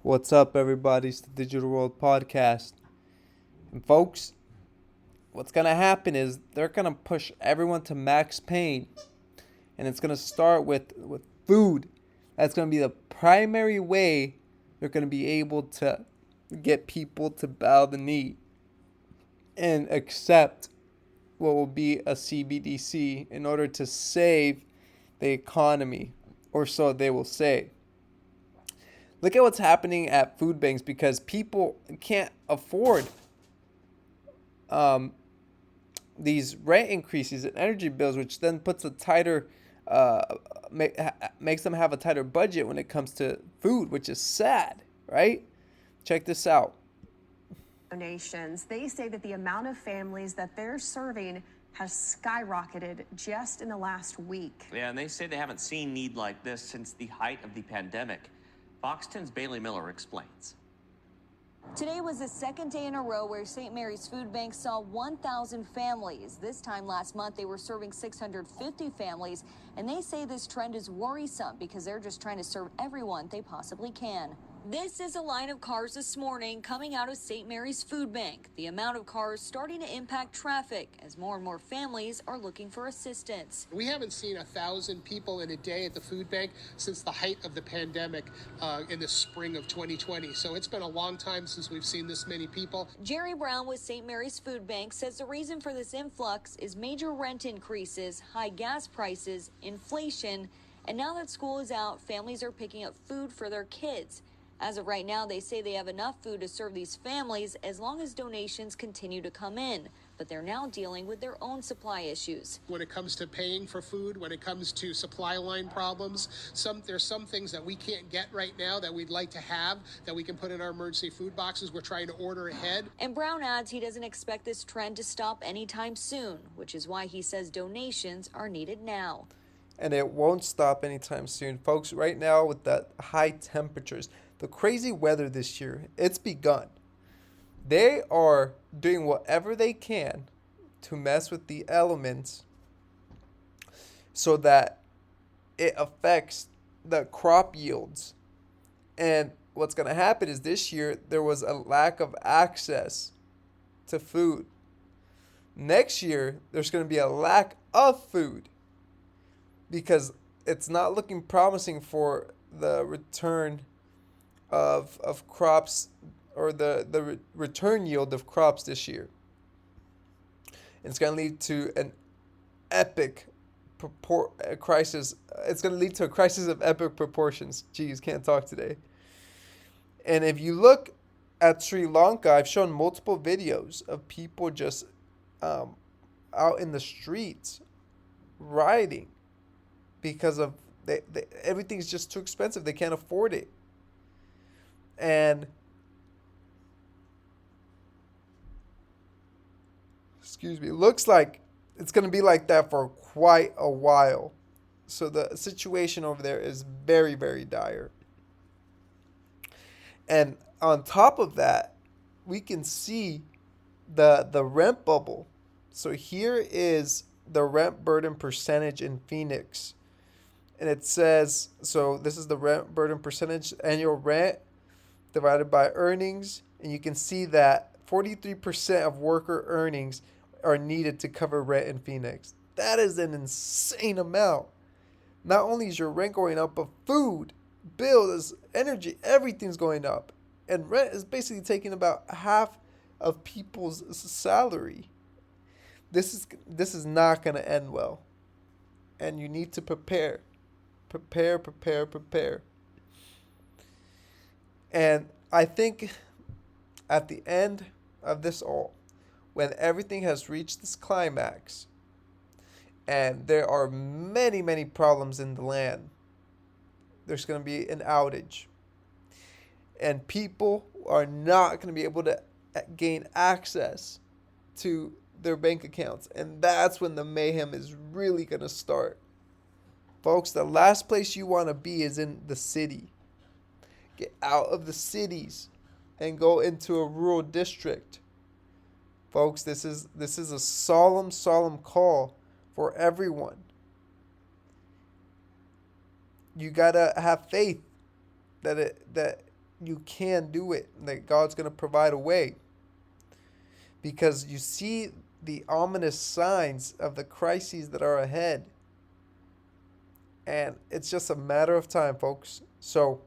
What's up, everybody? It's the Digital World Podcast. And, folks, what's going to happen is they're going to push everyone to max pain. And it's going to start with food. That's going to be the primary way they're going to be able to get people to bow the knee and accept what will be a CBDC in order to save the economy, or so they will say. Look at what's happening at food banks because people can't afford these rent increases and energy bills, which then puts a tighter, makes them have a tighter budget when it comes to food, which is sad, right? Check this out. Donations. They say that the amount of families that they're serving has skyrocketed just in the last week. Yeah, and they say they haven't seen need like this since the height of the pandemic. Fox 10's Bailey Miller explains. Today was the second day in a row where St. Mary's Food Bank saw 1,000 families. This time last month, they were serving 650 families, and they say this trend is worrisome because they're just trying to serve everyone they possibly can. This is a line of cars this morning coming out of St. Mary's Food Bank. The amount of cars starting to impact traffic as more and more families are looking for assistance. We haven't seen 1,000 people in a day at the food bank since the height of the pandemic in the spring of 2020. So it's been a long time since we've seen this many people. Jerry Brown with St. Mary's Food Bank says the reason for this influx is major rent increases, high gas prices, inflation, and now that school is out, families are picking up food for their kids. As of right now, they say they have enough food to serve these families as long as donations continue to come in. But they're now dealing with their own supply issues. When it comes to paying for food, when it comes to supply line problems, there's some things that we can't get right now that we'd like to have that we can put in our emergency food boxes. We're trying to order ahead. And Brown adds he doesn't expect this trend to stop anytime soon, which is why he says donations are needed now. And it won't stop anytime soon. Folks, right now with the high temperatures, the crazy weather this year, it's begun. They are doing whatever they can to mess with the elements so that it affects the crop yields. And what's going to happen is this year there was a lack of access to food. Next year, there's going to be a lack of food because it's not looking promising for the return of crops or the return yield of crops this year. And it's going to lead to an epic crisis. It's going to lead to a crisis of epic proportions. Jeez, can't talk today. And if you look at Sri Lanka, I've shown multiple videos of people just out in the streets rioting because of everything's just too expensive. They can't afford it. And looks like it's going to be like that for quite a while. So the situation over there is very, very dire. And on top of that, we can see the rent bubble. So here is the rent burden percentage in Phoenix. And it says, so this is the rent burden percentage, annual rent divided by earnings, and you can see that 43% of worker earnings are needed to cover rent in Phoenix. That is an insane amount. Not only is your rent going up, but food, bills, energy, everything's going up. And rent is basically taking about half of people's salary. This is not going to end well. And you need to prepare. Prepare. And I think at the end of this all, when everything has reached this climax, and there are many, many problems in the land, there's going to be an outage. And people are not going to be able to gain access to their bank accounts. And that's when the mayhem is really going to start. Folks, the last place you want to be is in the city. Get out of the cities and go into a rural district. Folks, this is a solemn call for everyone. You gotta have faith that you can do it, that God's going to provide a way, because you see the ominous signs of the crises that are ahead. And it's just a matter of time, folks. So,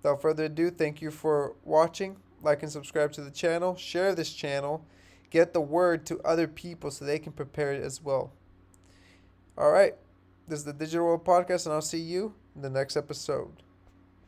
without further ado, thank you for watching. Like and subscribe to the channel. Share this channel. Get the word to other people so they can prepare it as well. All right. This is the Digital World Podcast, and I'll see you in the next episode.